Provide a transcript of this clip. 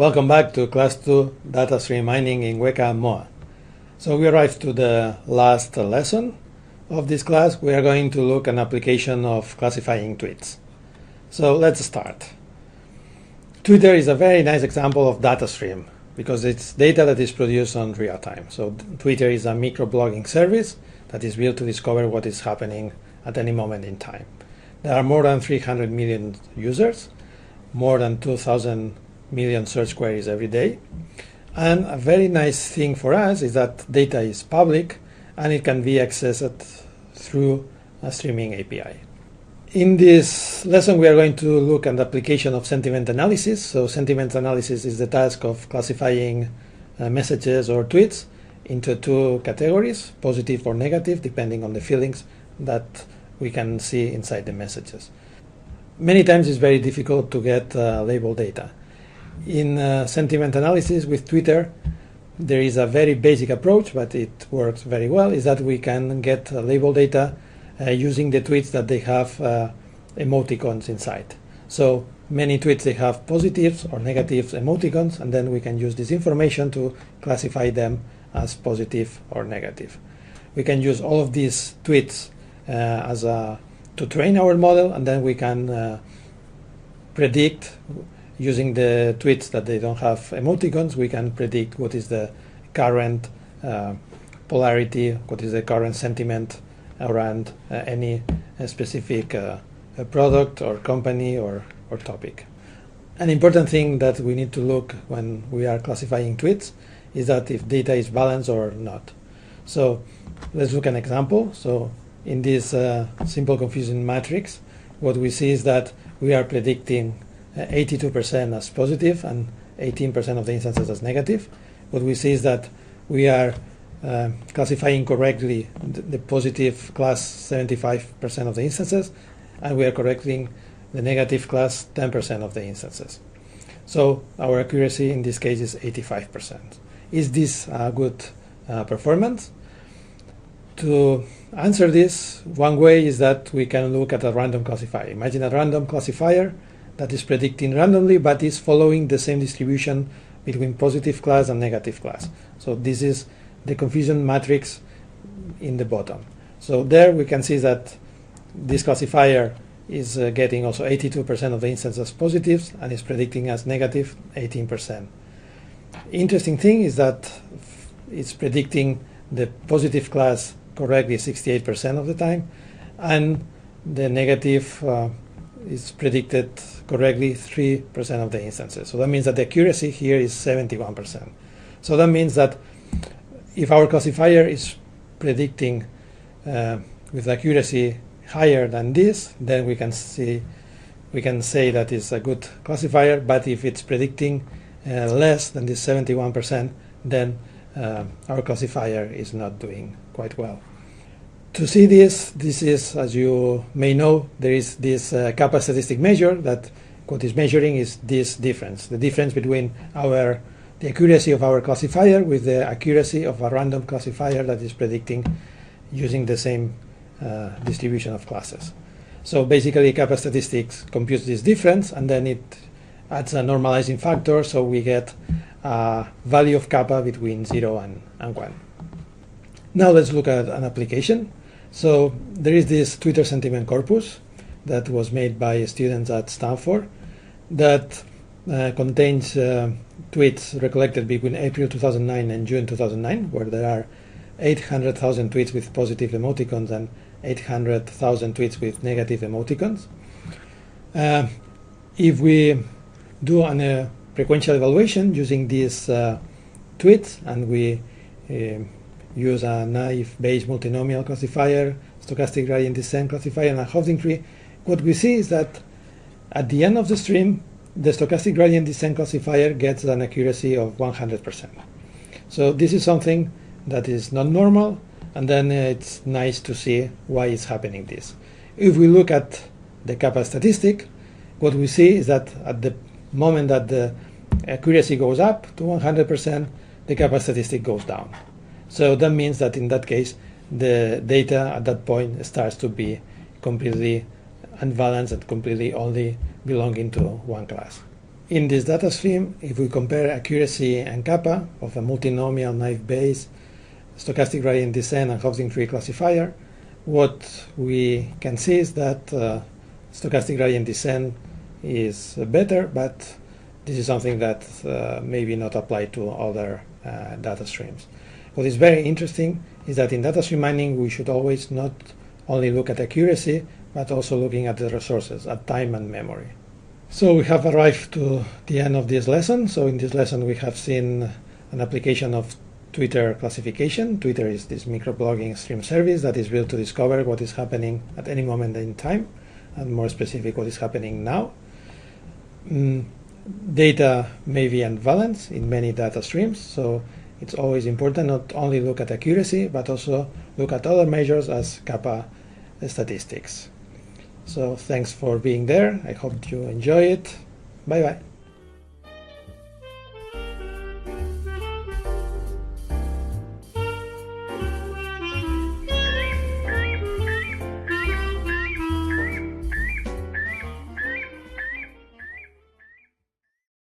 Welcome back to Class 2 Data Stream Mining in Weka and Moa. So we arrived to the last lesson of this class. We are going to look at an application of classifying tweets. So let's start. Twitter is a very nice example of data stream because it's data that is produced on real time. So Twitter is a microblogging service that is built to discover what is happening at any moment in time. There are more than 300 million users, more than 2,000 million search queries every day. And a very nice thing for us is that data is public and it can be accessed through a streaming API. In this lesson, we are going to look at the application of sentiment analysis. So sentiment analysis is the task of classifying messages or tweets into two categories, positive or negative, depending on the feelings that we can see inside the messages. Many times it's very difficult to get labeled data. In sentiment analysis with Twitter, there is a very basic approach, but it works very well, is that we can get label data using the tweets that they have emoticons inside. So many tweets, they have positives or negatives emoticons, and then we can use this information to classify them as positive or negative. We can use all of these tweets to train our model, and then we can predict. Using the tweets that they don't have emoticons, we can predict what is the current polarity, what is the current sentiment around any specific product or company or topic. An important thing that we need to look when we are classifying tweets is that if data is balanced or not. So let's look at an example. So in this simple confusion matrix, what we see is that we are predicting 82% as positive and 18% of the instances as negative. What we see is that we are classifying correctly the positive class 75% of the instances, and we are correcting the negative class 10% of the instances. So our accuracy in this case is 85%. Is this a good performance? To answer this, one way is that we can look at a random classifier. Imagine a random classifier that is predicting randomly, but is following the same distribution between positive class and negative class. So this is the confusion matrix in the bottom. So there we can see that this classifier is getting also 82% of the instances as positives and is predicting as negative 18%. Interesting thing is that it's predicting the positive class correctly 68% of the time, and the negative is predicted correctly 3% of the instances. So that means that the accuracy here is 71%. So that means that if our classifier is predicting with accuracy higher than this, then we can say that it's a good classifier. But if it's predicting less than this 71%, then our classifier is not doing quite well. To see this is, as you may know, there is this kappa statistic measure that what is measuring is this difference, the difference between the accuracy of our classifier with the accuracy of a random classifier that is predicting using the same distribution of classes. So basically kappa statistics computes this difference, and then it adds a normalizing factor, so we get a value of kappa between 0 and 1. Now let's look at an application. So there is this Twitter sentiment corpus that was made by students at Stanford that contains tweets recollected between April 2009 and June 2009, where there are 800,000 tweets with positive emoticons and 800,000 tweets with negative emoticons. If we do a frequential evaluation using these tweets, and we use a naive-based multinomial classifier, stochastic gradient descent classifier, and a Hofding tree, what we see is that at the end of the stream, the stochastic gradient descent classifier gets an accuracy of 100%. So this is something that is not normal, and then it's nice to see why it's happening this. If we look at the kappa statistic, what we see is that at the moment that the accuracy goes up to 100%, the kappa statistic goes down. So that means that in that case, the data at that point starts to be completely unbalanced and completely only belonging to one class. in this data stream, if we compare accuracy and kappa of a multinomial naive Bayes stochastic gradient descent and Hobson tree classifier, what we can see is that stochastic gradient descent is better, but this is something that maybe not applied to other data streams. What is very interesting is that in data stream mining, we should always not only look at accuracy, but also looking at the resources, at time and memory. So we have arrived to the end of this lesson. So in this lesson, we have seen an application of Twitter classification. Twitter is this microblogging stream service that is built to discover what is happening at any moment in time, and more specific, what is happening now. Data may be ambivalent in many data streams, so it's always important not only look at accuracy, but also look at other measures as kappa statistics. So thanks for being there. I hope you enjoy it. Bye-bye.